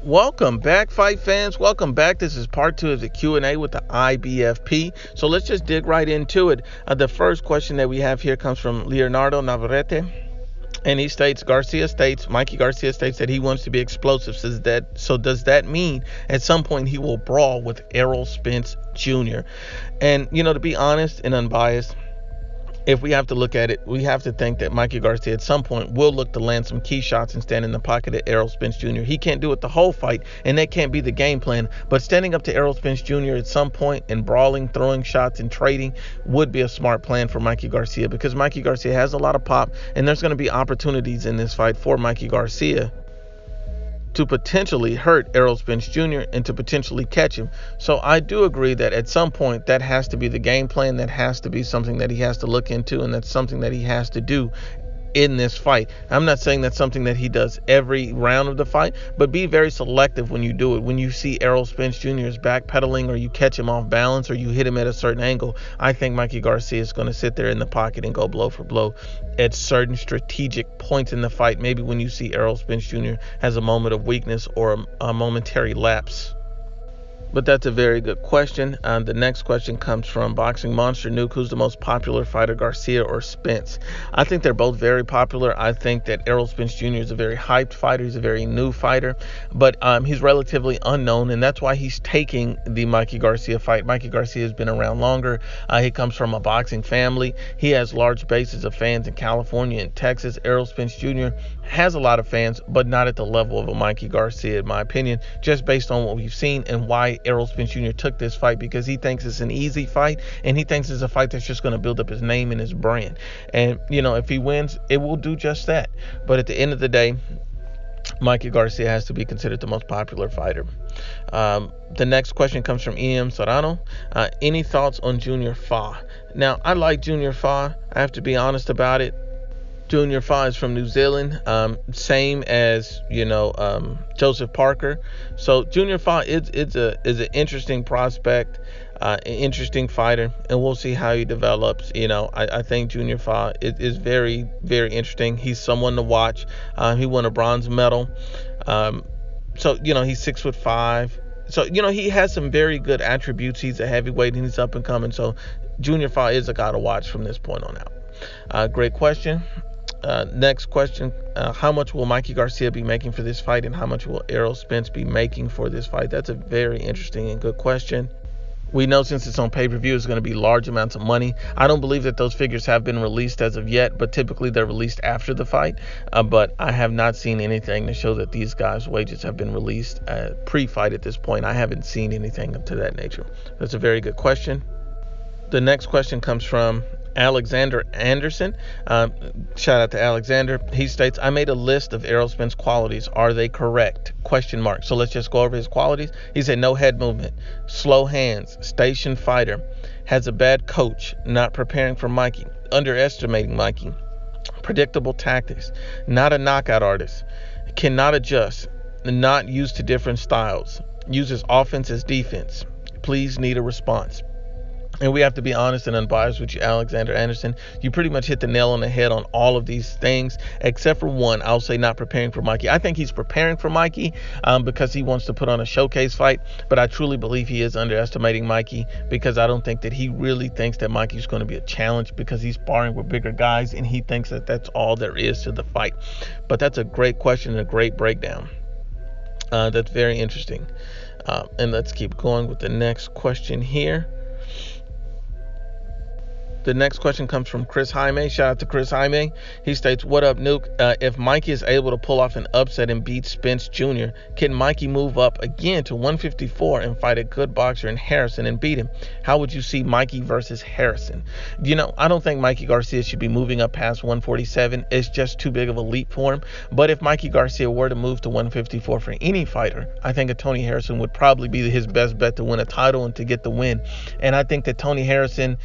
Welcome back, fight fans. Welcome back. This is part two of the Q&A with the IBFP. So let's just dig right into it. The first question that we have here comes from Leonardo Navarrete. And he states, Mikey Garcia states that he wants to be explosive. So does that mean at some point he will brawl with Errol Spence Jr.? And, to be honest and unbiased, if we have to look at it, we have to think that Mikey Garcia at some point will look to land some key shots and stand in the pocket of Errol Spence Jr. He can't do it the whole fight, and that can't be the game plan. But standing up to Errol Spence Jr. at some point and brawling, throwing shots, and trading would be a smart plan for Mikey Garcia, because Mikey Garcia has a lot of pop, and there's going to be opportunities in this fight for Mikey Garcia to potentially hurt Errol Spence Jr. and to potentially catch him. So I do agree that at some point that has to be the game plan. That has to be something that he has to look into, and that's something that he has to do in this fight. I'm not saying that's something that he does every round of the fight, but be very selective when you do it. When you see Errol Spence Jr. is backpedaling, or you catch him off balance, or you hit him at a certain angle, I think Mikey Garcia is going to sit there in the pocket and go blow for blow at certain strategic points in the fight. Maybe when you see Errol Spence Jr. has a moment of weakness or a momentary lapse. But that's a very good question. The next question comes from Boxing Monster Nuke. Who's the most popular fighter, Garcia or Spence? I think they're both very popular. I think that Errol Spence Jr. is a very hyped fighter. He's a very new fighter, but he's relatively unknown, and that's why he's taking the Mikey Garcia fight. Mikey Garcia has been around longer. He comes from a boxing family. He has large bases of fans in California and Texas. Errol Spence Jr. has a lot of fans, but not at the level of a Mikey Garcia, in my opinion, just based on what we've seen and why Errol Spence Jr. took this fight, because he thinks it's an easy fight, and he thinks it's a fight that's just going to build up his name and his brand. And, if he wins, it will do just that. But at the end of the day, Mikey Garcia has to be considered the most popular fighter. The next question comes from E.M. Serrano. Any thoughts on Junior Fa? Now, I like Junior Fa. I have to be honest about it. Junior Fa is from New Zealand, same as Joseph Parker. So Junior Fa is an interesting prospect, an interesting fighter, and we'll see how he develops. I think Junior Fa is very, very interesting. He's someone to watch. He won a bronze medal. So he's 6'5". So he has some very good attributes. He's a heavyweight and he's up and coming. So Junior Fa is a guy to watch from this point on out. Great question. Next question, how much will Mikey Garcia be making for this fight, and how much will Errol Spence be making for this fight? That's a very interesting and good question. We know since it's on pay-per-view, it's going to be large amounts of money. I don't believe that those figures have been released as of yet, but typically they're released after the fight. But I have not seen anything to show that these guys' wages have been released pre-fight at this point. I haven't seen anything to that nature. That's a very good question. The next question comes from Alexander Anderson. Shout out to Alexander. He states, I made a list of Errol Spence qualities. Are they correct? ? So let's just go over his qualities. He said no head movement, slow hands, station fighter, has a bad coach, not preparing for Mikey, underestimating Mikey, predictable tactics, not a knockout artist, cannot adjust, not used to different styles, uses offense as defense. Please need a response. And we have to be honest and unbiased with you, Alexander Anderson. You pretty much hit the nail on the head on all of these things, except for one. I'll say not preparing for Mikey. I think he's preparing for Mikey because he wants to put on a showcase fight. But I truly believe he is underestimating Mikey, because I don't think that he really thinks that Mikey's going to be a challenge, because he's sparring with bigger guys and he thinks that that's all there is to the fight. But that's a great question and a great breakdown. That's very interesting. And let's keep going with the next question here. The next question comes from Chris Jaime. Shout out to Chris Jaime. He states, what up, Nuke? If Mikey is able to pull off an upset and beat Spence Jr., can Mikey move up again to 154 and fight a good boxer in Harrison and beat him? How would you see Mikey versus Harrison? I don't think Mikey Garcia should be moving up past 147. It's just too big of a leap for him. But if Mikey Garcia were to move to 154 for any fighter, I think a Tony Harrison would probably be his best bet to win a title and to get the win. And I think that Tony Harrison,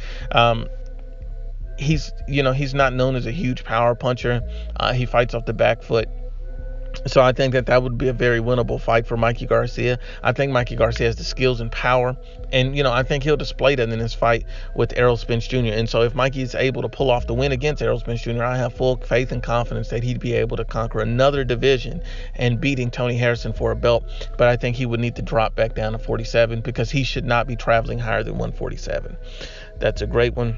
he's not known as a huge power puncher. He fights off the back foot. So I think that would be a very winnable fight for Mikey Garcia. I think Mikey Garcia has the skills and power. And, I think he'll display that in this fight with Errol Spence Jr. And so if Mikey is able to pull off the win against Errol Spence Jr., I have full faith and confidence that he'd be able to conquer another division and beating Tony Harrison for a belt. But I think he would need to drop back down to 47 because he should not be traveling higher than 147. That's a great one.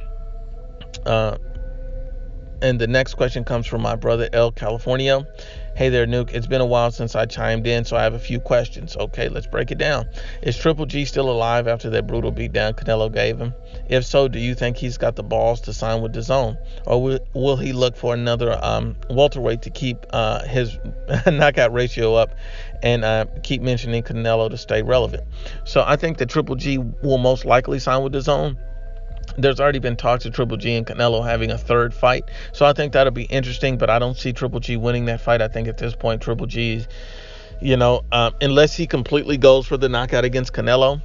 And the next question comes from my brother El California. Hey there, Nuke. It's been a while since I chimed in, so I have a few questions. Okay, let's break it down. Is Triple G still alive after that brutal beatdown Canelo gave him? If so, do you think he's got the balls to sign with DAZN? Or will he look for another welterweight to keep his knockout ratio up and keep mentioning Canelo to stay relevant? So I think that Triple G will most likely sign with DAZN. There's already been talks of Triple G and Canelo having a third fight. So I think that'll be interesting, but I don't see Triple G winning that fight. I think at this point, Triple G, unless he completely goes for the knockout against Canelo,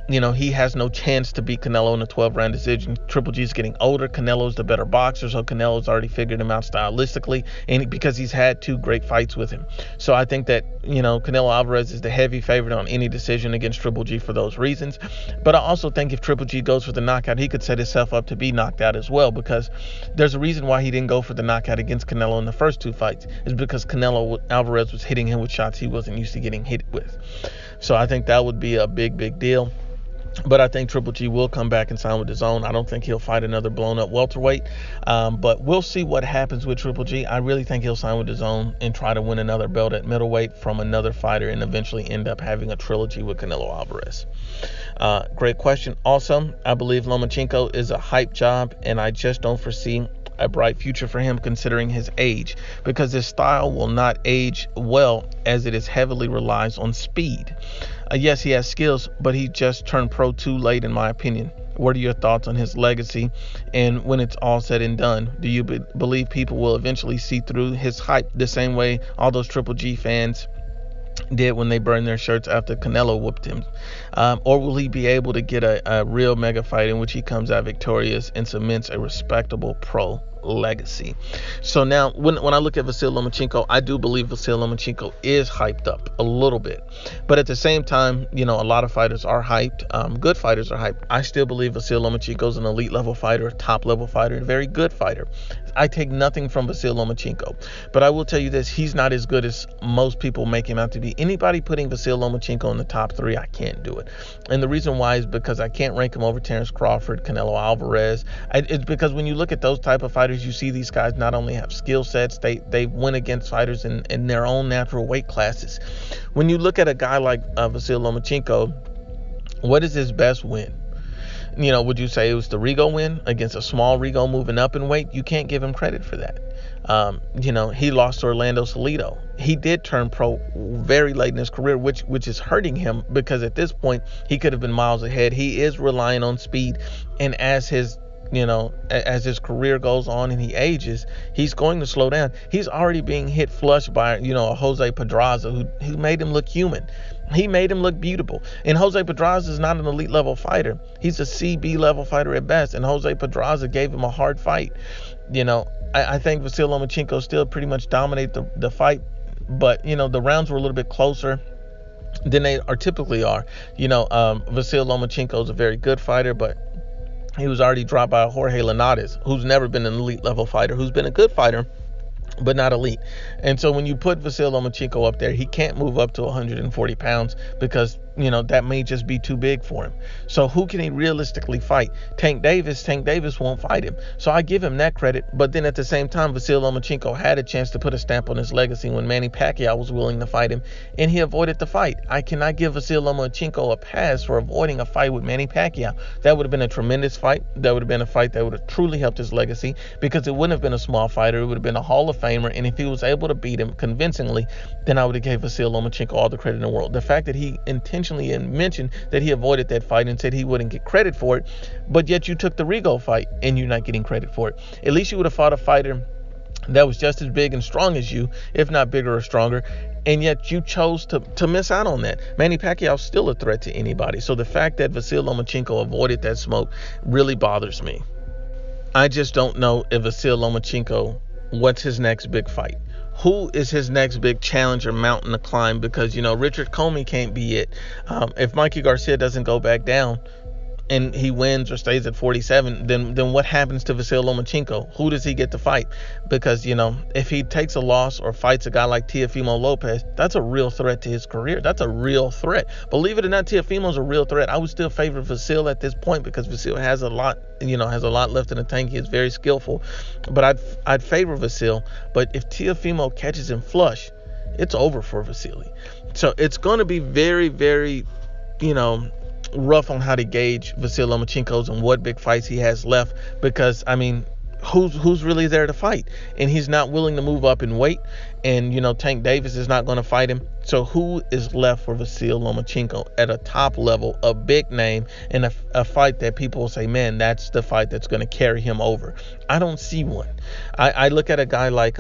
he has no chance to beat Canelo in a 12-round decision. Triple G is getting older. Canelo's the better boxer, so Canelo's already figured him out stylistically, and because he's had 2 great fights with him. So I think that, Canelo Alvarez is the heavy favorite on any decision against Triple G for those reasons. But I also think if Triple G goes for the knockout, he could set himself up to be knocked out as well, because there's a reason why he didn't go for the knockout against Canelo in the first 2 fights. It's because Canelo Alvarez was hitting him with shots he wasn't used to getting hit with. So I think that would be a big, big deal. But I think Triple G will come back and sign with DAZN. I don't think he'll fight another blown-up welterweight. But we'll see what happens with Triple G. I really think he'll sign with DAZN and try to win another belt at middleweight from another fighter and eventually end up having a trilogy with Canelo Alvarez. Great question. Also, I believe Lomachenko is a hype job, and I just don't foresee a bright future for him considering his age, because his style will not age well as it is heavily relies on speed. Yes, he has skills, but he just turned pro too late in my opinion. What are your thoughts on his legacy and when it's all said and done? Do you believe people will eventually see through his hype the same way all those Triple G fans did when they burned their shirts after Canelo whooped him? Or will he be able to get a real mega fight in which he comes out victorious and cements a respectable pro legacy? So now when I look at Vasyl Lomachenko, I do believe Vasyl Lomachenko is hyped up a little bit, but at the same time, a lot of fighters are hyped. Good fighters are hyped. I still believe Vasyl Lomachenko is an elite level fighter, top level fighter, a very good fighter. I take nothing from Vasyl Lomachenko, but I will tell you this: he's not as good as most people make him out to be. Anybody putting Vasyl Lomachenko in the top 3, I can't do it. And the reason why is because I can't rank him over Terence Crawford, Canelo Alvarez. It's because when you look at those type of fighters, you see these guys not only have skill sets, they win against fighters in their own natural weight classes. When you look at a guy like Vasyl Lomachenko, what is his best win? Would you say it was the Rigo win against a small Rigo moving up in weight? You can't give him credit for that. He lost to Orlando Salido. He did turn pro very late in his career, which is hurting him, because at this point he could have been miles ahead. He is relying on speed, and as his career goes on and he ages, he's going to slow down. He's already being hit flush by a Jose Pedraza who made him look human. He made him look beautiful. And Jose Pedraza is not an elite level fighter. He's a CB level fighter at best. And Jose Pedraza gave him a hard fight. I think Vasyl Lomachenko still pretty much dominated the fight, but the rounds were a little bit closer than they typically are. Vasyl Lomachenko is a very good fighter, but he was already dropped by Jorge Linares, who's never been an elite level fighter, who's been a good fighter, but not elite. And so when you put Vasyl Lomachenko up there, he can't move up to 140 pounds because that may just be too big for him. So who can he realistically fight? Tank Davis won't fight him. So I give him that credit. But then at the same time, Vasyl Lomachenko had a chance to put a stamp on his legacy when Manny Pacquiao was willing to fight him, and he avoided the fight. I cannot give Vasyl Lomachenko a pass for avoiding a fight with Manny Pacquiao. That would have been a tremendous fight. That would have been a fight that would have truly helped his legacy, because it wouldn't have been a small fighter. It would have been a Hall of Famer, and if he was able to beat him convincingly, then I would have gave Vasyl Lomachenko all the credit in the world. The fact that he intentionally mentioned that he avoided that fight and said he wouldn't get credit for it, but yet you took the Rigo fight and you're not getting credit for it. At least you would have fought a fighter that was just as big and strong as you, if not bigger or stronger, and yet you chose to miss out on that. Manny Pacquiao's still a threat to anybody. So the fact that Vasyl Lomachenko avoided that smoke really bothers me. I just don't know if Vasyl Lomachenko, what's his next big fight? who is his next big challenger mountain to climb? Because, Richard Comey can't be it. If Mikey Garcia doesn't go back down and he wins or stays at 47, then what happens to Vasyl Lomachenko? Who does he get to fight? Because, if he takes a loss or fights a guy like Teofimo Lopez, that's a real threat to his career. That's a real threat. Believe it or not, Teofimo's a real threat. I would still favor Vasyl at this point because Vasyl has a lot left in the tank. He is very skillful. But I'd favor Vasyl. But if Teofimo catches him flush, it's over for Vasyl. So it's going to be very, very, rough on how to gauge Vasyl Lomachenko's and what big fights he has left, because who's really there to fight, and he's not willing to move up in weight, and Tank Davis is not going to fight him. So who is left for Vasyl Lomachenko at a top level, a big name, and a fight that people will say, man, that's the fight that's going to carry him over? I don't see one. I look at a guy like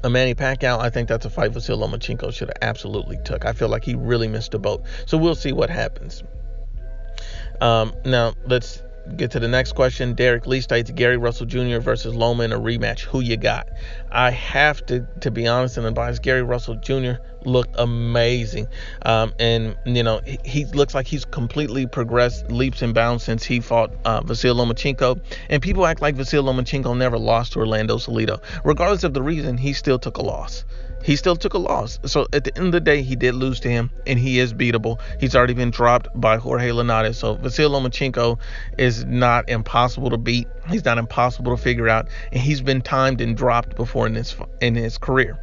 Manny Pacquiao. I think that's a fight Vasyl Lomachenko should have absolutely took. I feel like he really missed a boat. So we'll see what happens. Now let's get to the next question. Derek Lee states Gary Russell Jr. versus Loma in a rematch. Who you got? I have to be honest and unbiased. Gary Russell Jr. looked amazing. And he looks like he's completely progressed leaps and bounds since he fought Vasyl Lomachenko. And people act like Vasyl Lomachenko never lost to Orlando Salido. Regardless of the reason, he still took a loss. So at the end of the day, he did lose to him, and he is beatable. He's already been dropped by Jorge Linares. So Vasyl Lomachenko is not impossible to beat. He's not impossible to figure out, and he's been timed and dropped before in his career.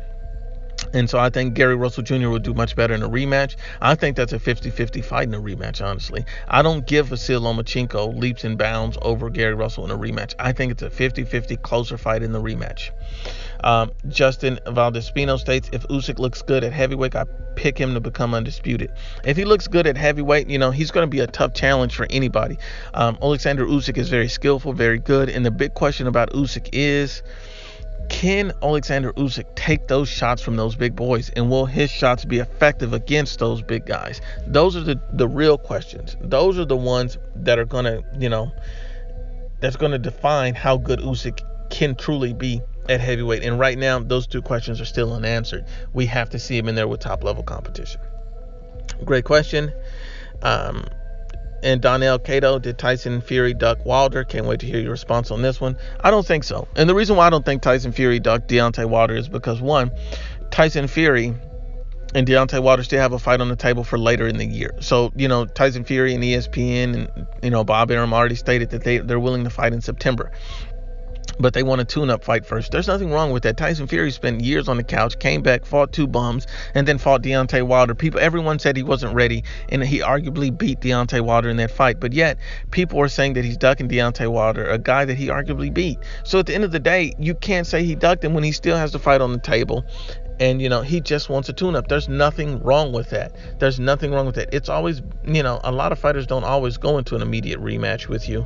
And so I think Gary Russell Jr. will do much better in a rematch. I think that's a 50-50 fight in a rematch, honestly. I don't give Vasyl Lomachenko leaps and bounds over Gary Russell in a rematch. I think it's a 50-50 closer fight in the rematch. Justin Valdespino states, if Usyk looks good at heavyweight, I pick him to become undisputed. If he looks good at heavyweight, he's going to be a tough challenge for anybody. Alexander Usyk is very skillful, very good. And the big question about Usyk is, can Alexander Usyk take those shots from those big boys, and will his shots be effective against those big guys? Those are the real questions. Those are the ones that are going to, that's going to define how good Usyk can truly be at heavyweight. And right now, those two questions are still unanswered. We have to see him in there with top level competition. Great question. And Donnell Cato, did Tyson Fury duck Wilder? Can't wait to hear your response on this one. I don't think so. And the reason why I don't think Tyson Fury ducked Deontay Wilder is because, one, Tyson Fury and Deontay Wilder still have a fight on the table for later in the year. So, Tyson Fury and ESPN and, Bob Arum already stated that they're willing to fight in September. But they want a tune-up fight first. There's nothing wrong with that. Tyson Fury spent years on the couch, came back, fought two bums, and then fought Deontay Wilder. Everyone said he wasn't ready, and he arguably beat Deontay Wilder in that fight. But yet, people are saying that he's ducking Deontay Wilder, a guy that he arguably beat. So at the end of the day, you can't say he ducked him when he still has the fight on the table. And, he just wants a tune-up. There's nothing wrong with that. It's always, a lot of fighters don't always go into an immediate rematch with you.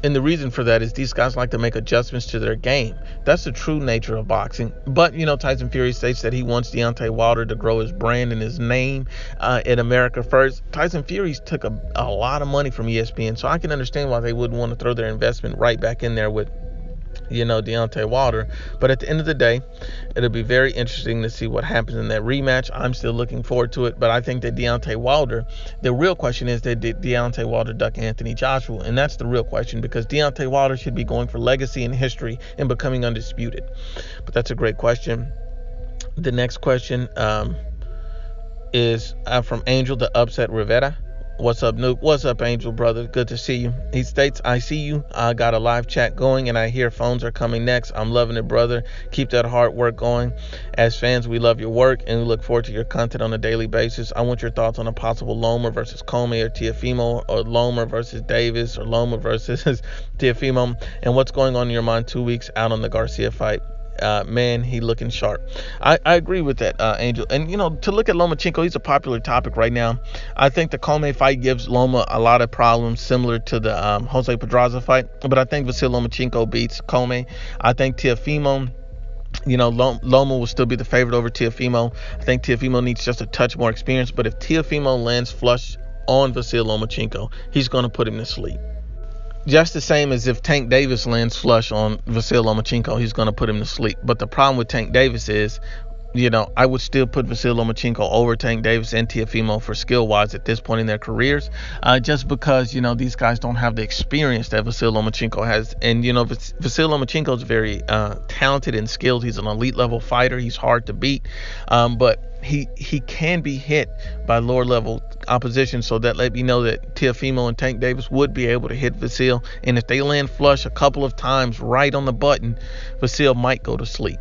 And the reason for that is these guys like to make adjustments to their game. That's the true nature of boxing. But, Tyson Fury states that he wants Deontay Wilder to grow his brand and his name in America first. Tyson Fury took a lot of money from ESPN, so I can understand why they wouldn't want to throw their investment right back in there with, Deontay Wilder. But at the end of the day, it'll be very interesting to see what happens in that rematch. I'm still looking forward to it. But I think that Deontay Wilder, the real question is that did Deontay Wilder duck Anthony Joshua? And that's the real question, because Deontay Wilder should be going for legacy and history and becoming undisputed. But that's a great question. The next question is from Angel the Upset Rivera. What's up, Nuke? What's up, Angel, brother? Good to see you. He states, I see you. I got a live chat going, and I hear phones are coming next. I'm loving it, brother. Keep that hard work going. As fans, we love your work, and we look forward to your content on a daily basis. I want your thoughts on a possible Loma versus Comey or Teofimo, or Loma versus Davis, or Loma versus Teofimo, and what's going on in your mind 2 weeks out on the Garcia fight. Man, he looking sharp. I agree with that, Angel. And, to look at Lomachenko, he's a popular topic right now. I think the Comey fight gives Loma a lot of problems, similar to the Jose Pedraza fight. But I think Vasyl Lomachenko beats Comey. I think Teofimo, Loma will still be the favorite over Teofimo. I think Teofimo needs just a touch more experience. But if Teofimo lands flush on Vasyl Lomachenko, he's going to put him to sleep. just the same as if Tank Davis lands flush on Vasyl Lomachenko, he's going to put him to sleep. But the problem with Tank Davis is, I would still put Vasyl Lomachenko over Tank Davis and Teofimo for skill-wise at this point in their careers, just because, these guys don't have the experience that Vasyl Lomachenko has. And, Vasyl Lomachenko is very talented and skilled. He's an elite-level fighter. He's hard to beat, but he can be hit by lower-level opposition, so that let me know that Teofimo and Tank Davis would be able to hit Vasyl. And if they land flush a couple of times right on the button, Vasyl might go to sleep.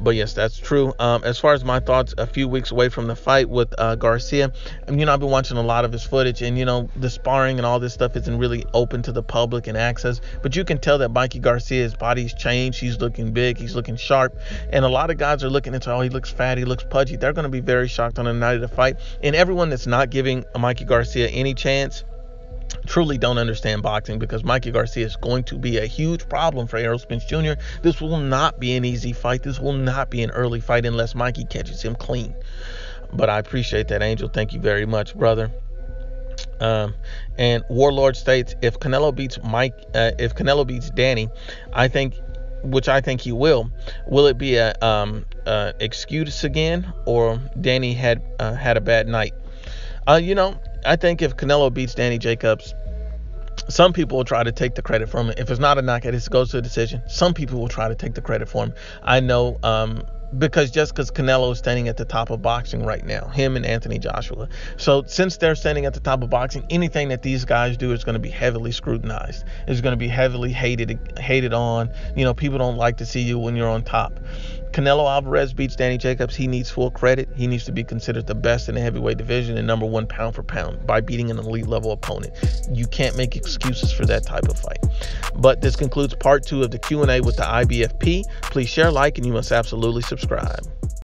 But yes, that's true. As far as my thoughts, a few weeks away from the fight with Garcia, I've been watching a lot of his footage, and the sparring and all this stuff isn't really open to the public and access. But you can tell that Mikey Garcia, his body's changed. He's looking big. He's looking sharp. And a lot of guys are looking into, he looks fat. He looks pudgy. They're going to be very shocked on the night of the fight. And everyone that's not giving Mikey Garcia any chance truly don't understand boxing, because Mikey Garcia is going to be a huge problem for Errol Spence Jr. This will not be an easy fight. This will not be an early fight unless Mikey catches him clean. But I appreciate that, Angel. Thank you very much, brother. And Warlord states, if Canelo beats Danny, which I think he will it be a excuse again, or Danny had a bad night? I think if Canelo beats Danny Jacobs, some people will try to take the credit from it. If it's not a knockout, it goes to a decision. Some people will try to take the credit for him. I know, because Canelo is standing at the top of boxing right now, him and Anthony Joshua. So since they're standing at the top of boxing, anything that these guys do is going to be heavily scrutinized. It's going to be heavily hated on. People don't like to see you when you're on top. Canelo Alvarez beats Danny Jacobs. He needs full credit. He needs to be considered the best in the heavyweight division and number one pound for pound by beating an elite level opponent. You can't make excuses for that type of fight. But this concludes part 2 of the Q&A with the IBFP. Please share, like, and you must absolutely subscribe.